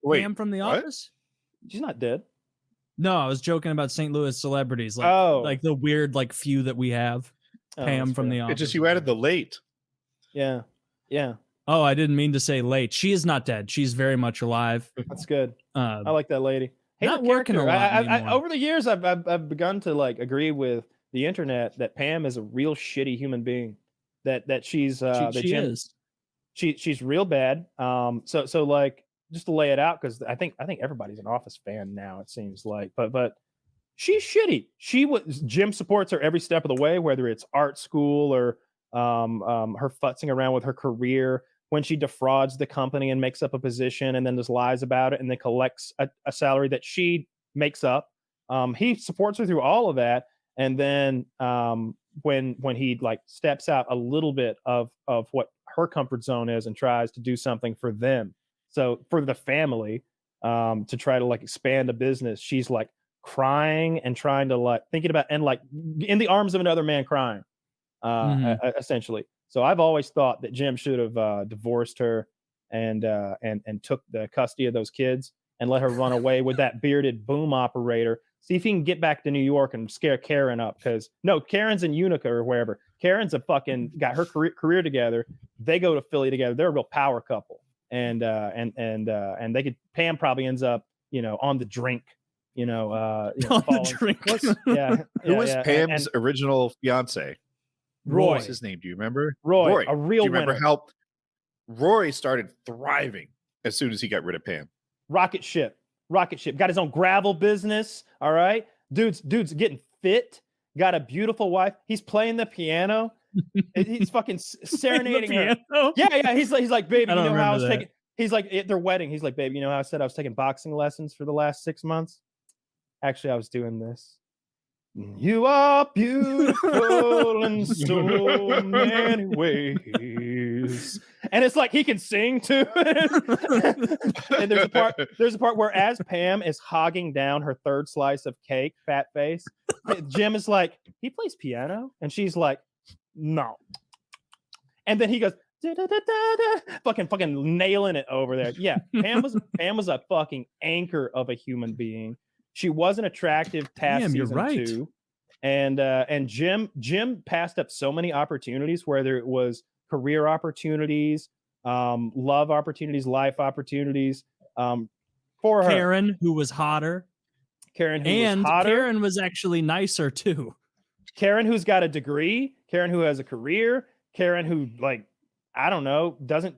Wait, Pam from The what? Office? She's not dead. No, I was joking about St. Louis celebrities, like like the weird like few that we have. Pam from The Office. It's just you added the late. Yeah. Oh, I didn't mean to say late. She is not dead. She's very much alive. That's good. I like that lady. Not working a lot anymore. Over the years, I've begun to like agree with the internet that Pam is a real shitty human being. That she's she is. She's real bad. So like just to lay it out, because I think everybody's an Office fan now, it seems like, but she's shitty. Jim supports her every step of the way, whether it's art school or her futzing around with her career, when she defrauds the company and makes up a position and then just lies about it and then collects a salary that she makes up. He supports her through all of that. And then when he like steps out a little bit of what her comfort zone is and tries to do something for them, so for the family, to try to like expand a business, she's like crying and trying to like thinking about and like in the arms of another man crying, essentially. So I've always thought that Jim should have divorced her and took the custody of those kids and let her run away with that bearded boom operator. See if he can get back to New York and scare Karen up, because no, Karen's in Utica or wherever. Karen's a fucking got her career together. They go to Philly together. They're a real power couple, and they could. Pam probably ends up, on the drink, on the drink. Who was Pam's original fiance? Roy. What was his name? Do you remember? Roy, a real. Do you remember winner. how Roy started thriving as soon as he got rid of Pam? Rocket ship, got his own gravel business. All right, dude's getting fit, got a beautiful wife. He's playing the piano. He's fucking serenading her. Yeah. He's like, baby, you know how I was taking. He's like, at their wedding. He's like, baby, you know how I said I was taking boxing lessons for the last 6 months? Actually, I was doing this. You are beautiful in so many ways, and it's like he can sing too. And there's a part where as Pam is hogging down her third slice of cake, fat face, Jim is like, he plays piano, and she's like, no. And then he goes, fucking nailing it over there. Yeah, Pam was a fucking anchor of a human being. She wasn't attractive past season 2. And Jim passed up so many opportunities, whether it was career opportunities, love opportunities, life opportunities, for her. Karen, who was hotter. Karen was actually nicer too. Karen, who's got a degree, Karen, who has a career, Karen, who, like, I don't know, doesn't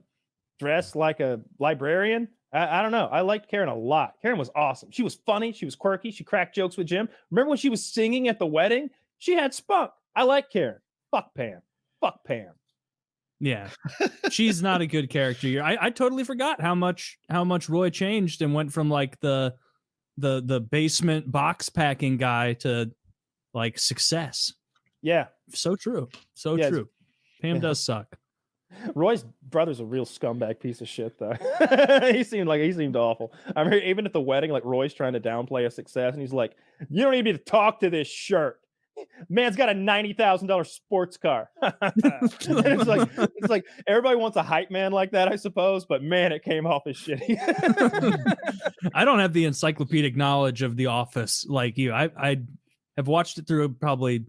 dress like a librarian. I don't know. I liked Karen a lot. Karen was awesome. She was funny. She was quirky. She cracked jokes with Jim. Remember when she was singing at the wedding? She had spunk. I like Karen. Fuck Pam. Yeah, she's not a good character. I totally forgot how much Roy changed and went from like the basement box packing guy to like success. Yeah, so true. So true. Pam does suck. Roy's brother's a real scumbag piece of shit, though. he seemed awful. I mean, even at the wedding, like Roy's trying to downplay a success, and he's like, "You don't need me to talk to this shirt. Man's got a $90,000 sports car." it's like everybody wants a hype man like that, I suppose. But man, it came off as shitty. I don't have the encyclopedic knowledge of The Office like you. I have watched it through probably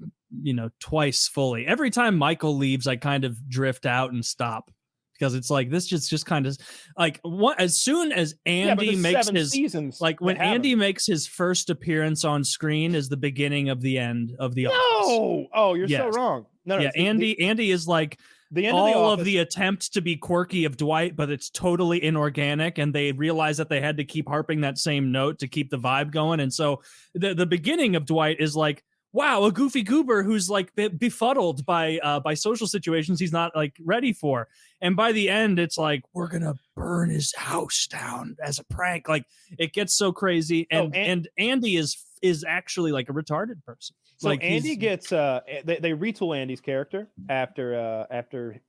twice fully. Every time Michael leaves, I kind of drift out and stop, because it's like this just kind of like as soon as Andy makes his seasons, like when Andy makes his first appearance on screen is the beginning of the end of The Office. Oh, you're so wrong. No, yeah, Andy is like the end of the attempt to be quirky of Dwight, but it's totally inorganic, and they realized that they had to keep harping that same note to keep the vibe going. And so the beginning of Dwight is like, wow, a goofy goober who's like befuddled by social situations he's not like ready for. And by the end, it's like, we're going to burn his house down as a prank. Like, it gets so crazy. And Andy is actually like a retarded person. So like Andy gets, they retool Andy's character after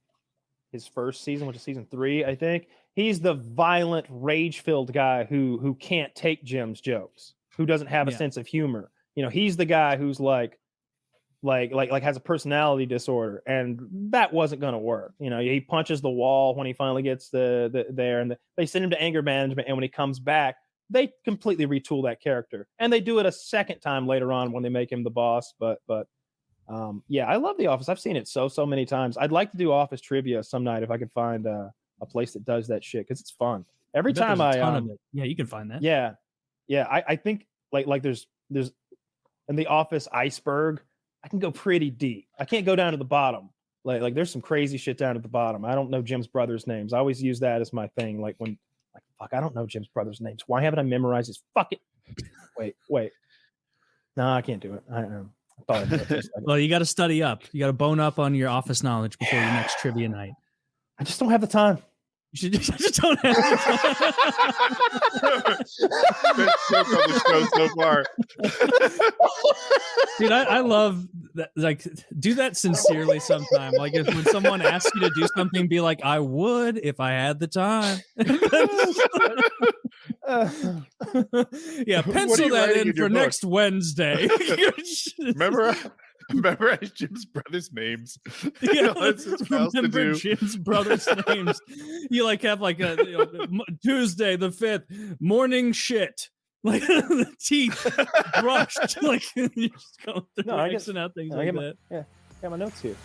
his first season, which is season 3, I think. He's the violent, rage-filled guy who can't take Jim's jokes, who doesn't have a sense of humor. He's the guy who's like, like has a personality disorder, and that wasn't going to work. You know, he punches the wall when he finally gets there, and they send him to anger management, and when he comes back, they completely retool that character, and they do it a second time later on when they make him the boss. But yeah, I love The Office. I've seen it so many times. I'd like to do Office trivia some night if I could find a place that does that shit, because it's fun. Every time yeah, you can find that. Yeah, I think like there's in The Office iceberg, I can go pretty deep. I can't go down to the bottom. Like there's some crazy shit down at the bottom. I don't know Jim's brothers' names. I always use that as my thing. Like fuck, I don't know Jim's brothers' names. Why haven't I memorized his fucking? Wait. No, I can't do it. I thought I did it for a second. Well, you got to study up. You got to bone up on your Office knowledge before your next trivia night. I just don't have the time. You just don't have the time. That's so on the show so far. Dude, I love that. Like, do that sincerely sometime. Like, if when someone asks you to do something, be like, I would if I had the time. Yeah, pencil that in for next Wednesday. Remember Jim's brothers' names. Yeah, remember Jim's brothers' names. You like have like a Tuesday the 5th morning shit. Like the teeth brushed. Like you just go through out things like that. Yeah, got my notes here.